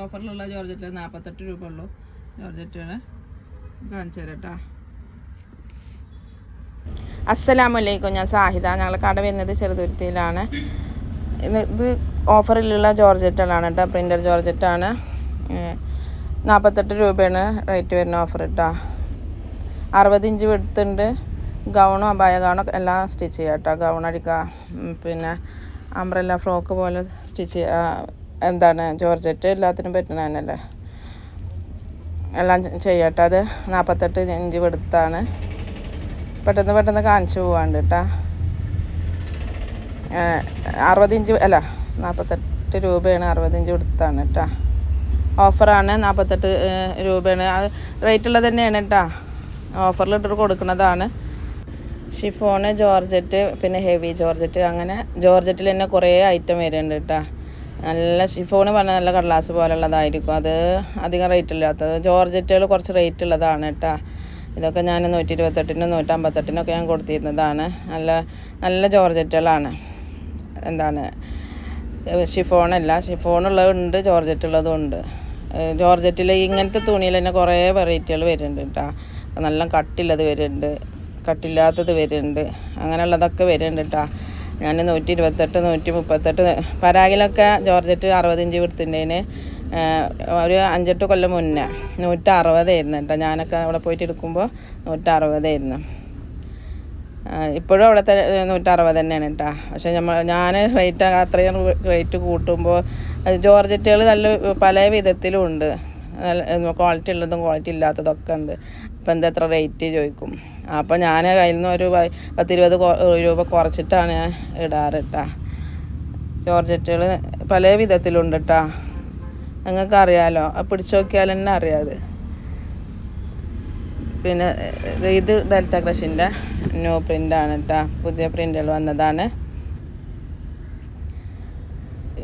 ഓഫറിലുള്ള georgette 48 രൂപ ഉള്ളൂ. ജോർജറ്റാണ്, കാണിച്ചു തരാം കേട്ടോ. അസ്സലാമലൈക്കും, ഞാൻ സാഹിദ. ഞങ്ങൾ കട വരുന്നത് ചെറുതുരുത്തിയിലാണ്. ഇത് ഓഫറിലുള്ള ജോർജറ്റുകളാണ് കേട്ടോ, പ്രിൻ്റർ ജോർജറ്റാണ്. 48 രൂപയാണ് റേറ്റ് വരുന്ന ഓഫർ കേട്ടോ. 60 ഇഞ്ച് വിടുത്തുണ്ട്. ഗൗണും അബായ ഗൗണും എല്ലാം സ്റ്റിച്ച് ചെയ്യാം കേട്ടോ. ഗൗൺ അടിക്കുക, പിന്നെ അംബ്രല്ല ഫ്രോക്ക് പോലെ സ്റ്റിച്ച് ചെയ്യുക. എന്താണ് ജോർജറ്റ് എല്ലാത്തിനും പറ്റുന്ന തന്നെയല്ലേ, എല്ലാം ചെയ്യട്ടെ. അത് 48 ഇഞ്ച് വിടുത്താണ്. പെട്ടെന്ന് കാണിച്ചു പോവാണ്ട് കേട്ടോ. 60 ഇഞ്ച് അല്ല, 48 രൂപയാണ്. 60 ഇഞ്ച് വിടുത്താണ് കേട്ടോ. ഓഫറാണ്, 48 രൂപയാണ്. അത് റേറ്റുള്ളത് തന്നെയാണ് കേട്ടോ. ഓഫറിലിട്ടിട്ട് കൊടുക്കുന്നതാണ്. ഷിഫോണ്, ജോർജറ്റ്, പിന്നെ ഹെവി ജോർജറ്റ്, അങ്ങനെ ജോർജറ്റിൽ തന്നെ കുറേ ഐറ്റം വരുന്നുണ്ട് കേട്ടോ. നല്ല ഷിഫോണ് പറഞ്ഞാൽ നല്ല കടലാസ് പോലുള്ളതായിരിക്കും. അത് അധികം റേറ്റ് ഇല്ലാത്തത്. ജോർജറ്റുകൾ കുറച്ച് റേറ്റ് ഉള്ളതാണ് കേട്ടോ. ഇതൊക്കെ ഞാൻ 128-നും 158-നൊക്കെ ഞാൻ കൊടുത്തിരുന്നതാണ്. നല്ല ജോർജറ്റുകളാണ്. എന്താണ് ഷിഫോണല്ല, ഷിഫോണുള്ളതുണ്ട്, ജോർജറ്റ് ഉള്ളതും ഉണ്ട്. ജോർജറ്റിൽ ഇങ്ങനത്തെ തുണിയിൽ തന്നെ കുറേ വെറൈറ്റികൾ വരുന്നുണ്ട് കേട്ടോ. നല്ല കട്ടിയുള്ളത് വരുന്നുണ്ട്, കട്ടില്ലാത്തത് വരുന്നുണ്ട്, അങ്ങനെയുള്ളതൊക്കെ വരുന്നുണ്ട് കേട്ടോ. ഞാൻ 128, 138 പരാഗിലൊക്കെ ജോർജറ്റ് 60 ഇഞ്ച് വിടുത്തിൻ്റെന് ഒരു 5-8 കൊല്ലം മുന്നേ 160 ആയിരുന്നു കേട്ടോ. ഞാനൊക്കെ അവിടെ പോയിട്ട് എടുക്കുമ്പോൾ 160 ആയിരുന്നു. ഇപ്പോഴും അവിടുത്തെ 160 തന്നെയാണ് കേട്ടോ. പക്ഷേ ഞാൻ റേറ്റ് അത്രയും റേറ്റ് കൂട്ടുമ്പോൾ ജോർജറ്റുകൾ നല്ല പല വിധത്തിലും ഉണ്ട്. നല്ല ക്വാളിറ്റി ഉള്ളതും ക്വാളിറ്റി ഇല്ലാത്തതൊക്കെ ഉണ്ട്. അപ്പോൾ എത്ര റേറ്റ് ചോദിക്കും. അപ്പോൾ ഞാൻ കയ്യിൽ നിന്ന് ഒരു 10-20 രൂപ കുറച്ചിട്ടാണ് ഞാൻ ഇടാറ് കേട്ടോ. ജോർജറ്റുകൾ പല വിധത്തിലുണ്ട് കേട്ടോ. നിങ്ങൾക്ക് അറിയാമല്ലോ, പിടിച്ചു നോക്കിയാൽ തന്നെ അറിയാതെ. പിന്നെ ഇത് ഡെൽറ്റ ക്രഷിൻ്റെ ന്യൂ പ്രിൻ്റാണ് കേട്ടോ. പുതിയ പ്രിൻ്റുകൾ വന്നതാണ്.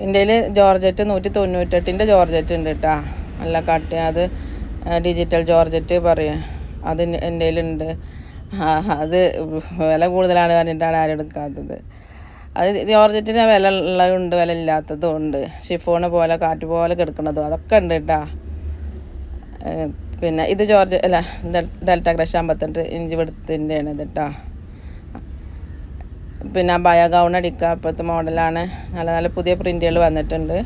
ഇന്ത്യയിൽ ജോർജറ്റ് 198-ൻ്റെ ജോർജറ്റ് ഉണ്ട് കേട്ടോ. നല്ല കട്ടി, അത് ഡിജിറ്റൽ ജോർജറ്റ് പറയും. അത് എൻ്റെ കയ്യിലുണ്ട്. അത് വില കൂടുതലാണ് പറഞ്ഞിട്ടാണ് ആരും എടുക്കാത്തത്. അത് ജോർജറ്റിന് വില ഉള്ളതുണ്ട്, വില ഇല്ലാത്തതും ഉണ്ട്. ഷിഫോണ് പോലെ കാറ്റ് പോലെ കിടക്കുന്നതും അതൊക്കെ ഉണ്ട് കേട്ടോ. പിന്നെ ഇത് ഡെൽറ്റ ക്രഷ് 58 ഇഞ്ച് വിടുത്തിൻ്റെയാണ് ഇത് കേട്ടോ. പിന്നെ ബയ ഗൗൺ അടിക്കുക, ഇപ്പോഴത്തെ മോഡലാണ്. നല്ല പുതിയ പ്രിൻ്റുകൾ വന്നിട്ടുണ്ട്.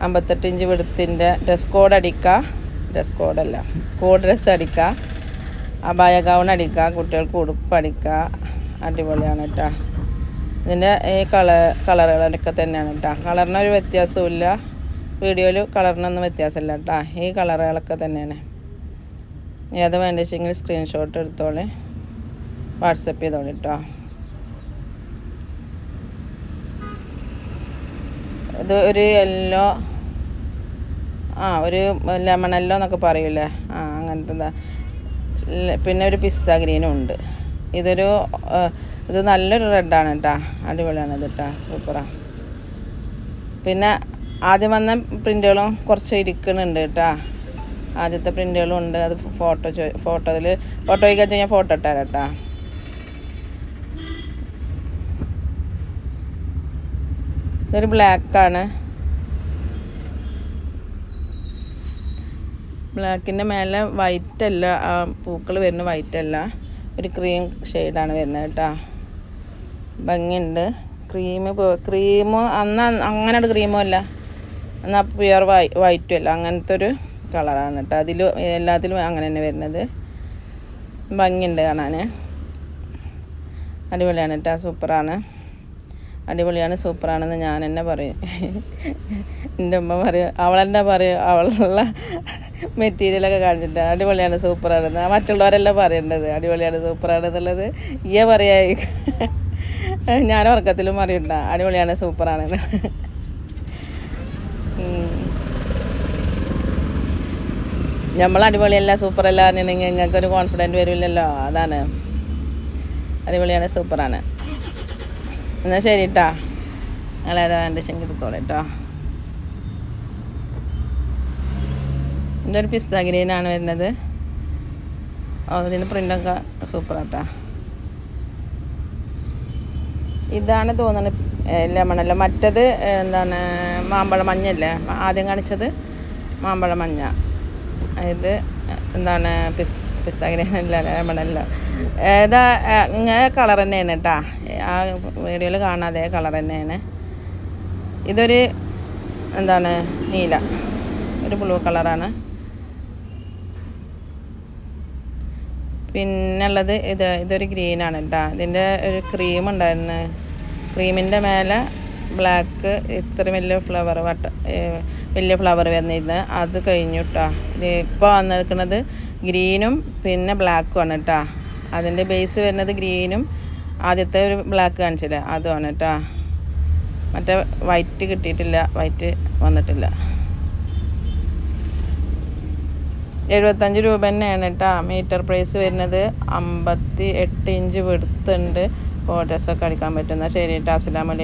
58 ഇഞ്ച് വിടുത്തിൻ്റെ ഡ്രസ് കോഡ് അടിക്കുക, ഡ്രസ് കോഡല്ല, കോഡ് ഡ്രസ്സ് അടിക്കുക, അബായ ഗൗൺ അടിക്കുക, കുട്ടികൾക്ക് ഉടുപ്പ് അടിക്കുക. അടിപൊളിയാണ് കേട്ടോ. ഇതിൻ്റെ ഈ കളറുകളൊക്കെ തന്നെയാണ് കേട്ടോ. കളറിനൊരു വ്യത്യാസവും ഇല്ല. വീഡിയോയിൽ കളറിനൊന്നും വ്യത്യാസമില്ല കേട്ടോ. ഈ കളറുകളൊക്കെ തന്നെയാണ്. ഏത് വേണ്ടിച്ചെങ്കിൽ സ്ക്രീൻഷോട്ട് എടുത്തോളി, വാട്സപ്പ് ചെയ്തോളി കേട്ടോ. ഇത് ഒരു യെല്ലോ, ഒരു ലെമൺ യെല്ലോ എന്നൊക്കെ പറയൂലേ, അങ്ങനത്തെ. പിന്നെ ഒരു പിസ്ത ഗ്രീനും ഉണ്ട്. ഇത് നല്ലൊരു റെഡാണ് കേട്ടോ. അടിപൊളിയാണ് ഇത് കേട്ടോ, സൂപ്പറാണ്. പിന്നെ ആദ്യം വന്ന പ്രിൻ്റുകളും കുറച്ച് ഇരിക്കുന്നുണ്ട് കേട്ടോ. ആദ്യത്തെ പ്രിൻ്റുകളും ഉണ്ട്. അത് ഫോട്ടോയ്ക്ക് ഞാൻ ഫോട്ടോ ഇട്ടാൽ കേട്ടോ. ഇതൊരു ബ്ലാക്കാണ്. ബ്ലാക്കിൻ്റെ മേലെ വൈറ്റ് അല്ല, പൂക്കൾ വരുന്ന വൈറ്റ് അല്ല, ഒരു ക്രീം ഷെയ്ഡാണ് വരുന്നത് കേട്ടോ. ഭംഗിയുണ്ട്. ക്രീമ് അങ്ങനെ ഒരു ക്രീമും അല്ല, എന്നാൽ പ്യുവർ വൈറ്റും അല്ല, അങ്ങനത്തെ ഒരു കളറാണ് കേട്ടോ. എല്ലാത്തിലും അങ്ങനെ തന്നെ വരുന്നത്. ഭംഗിയുണ്ട് കാണാൻ. അടിപൊളിയാണ് കേട്ടോ, സൂപ്പറാണ്. അടിപൊളിയാണ്, സൂപ്പറാണെന്ന് ഞാൻ തന്നെ പറയും. എൻ്റെ അമ്മ പറയും, അവളെന്നെ പറയും, അവളുള്ള മെറ്റീരിയലൊക്കെ കാണിച്ചിട്ട് അടിപൊളിയാണ്, സൂപ്പറാണെന്ന്. മറ്റുള്ളവരെല്ലാം പറയേണ്ടത് അടിപൊളിയാണ്, സൂപ്പറാണെന്നുള്ളത്. പറയാ, ഞാൻ ഉറക്കത്തിലും പറയണ്ട അടിപൊളിയാണ്, സൂപ്പറാണെന്ന്. നമ്മൾ അടിപൊളിയല്ല, സൂപ്പറല്ല പറഞ്ഞിട്ടുണ്ടെങ്കിൽ നിങ്ങൾക്കൊരു കോൺഫിഡൻറ്റ് വരില്ലല്ലോ. അതാണ്. അടിപൊളിയാണ്, സൂപ്പറാണ്. എന്നാൽ ശരി കേട്ടോ. നിങ്ങളേതാ വേണ്ട ശങ്കി എടുത്തോളൂ കേട്ടോ. ഇതൊരു പിസ്ത ഗ്രീനാണ് വരുന്നത്. അതിന് പ്രിൻ്റൊക്കെ സൂപ്പറാട്ടാ. ഇതാണ് തോന്നുന്നത് ലെമണല്ല, മറ്റത് എന്താണ് മാമ്പഴ മഞ്ഞല്ലേ ആദ്യം കാണിച്ചത്, മാമ്പഴ മഞ്ഞ. ഇത് എന്താണ് പിസ്ത ഗ്രീനല്ല, ലെമണല്ല. ഏതാ ഇങ്ങനെ കളർ തന്നെയാണ് കേട്ടാ, ആ വീഡിയോയിൽ കാണാതെ കളർ തന്നെയാണ്. ഇതൊരു എന്താണ് നീല, ഒരു ബ്ലൂ കളറാണ്. പിന്നുള്ളത് ഇതൊരു ഗ്രീനാണ് കേട്ടോ. ഇതിൻ്റെ ഒരു ക്രീം ഉണ്ടായിരുന്നു, ക്രീമിൻ്റെ മേലെ ബ്ലാക്ക് ഇത്ര വലിയ ഫ്ലവർ വലിയ ഫ്ലവർ വന്നിരുന്നത്, അത് കഴിഞ്ഞു കേട്ടോ. ഇത് ഇപ്പോൾ വന്നിരിക്കുന്നത് ഗ്രീനും പിന്നെ ബ്ലാക്കും ആണ് കേട്ടോ. അതിൻ്റെ ബേസ് വരുന്നത് ഗ്രീനും ആദ്യത്തെ ഒരു ബ്ലാക്ക് കാണിച്ചില്ല അതുമാണ് കേട്ടോ. മറ്റേ വൈറ്റ് കിട്ടിയിട്ടില്ല, വൈറ്റ് വന്നിട്ടില്ല. 75 രൂപ തന്നെയാണ് കേട്ടോ മീറ്റർ പ്രൈസ് വരുന്നത്. 58 ഇഞ്ച് വിടുത്തുണ്ട്, ഫോട്ടോസൊക്കെ അടിക്കാൻ പറ്റുന്ന. ശരി കേട്ടോ, അസ്സലാമു അലൈക്കും.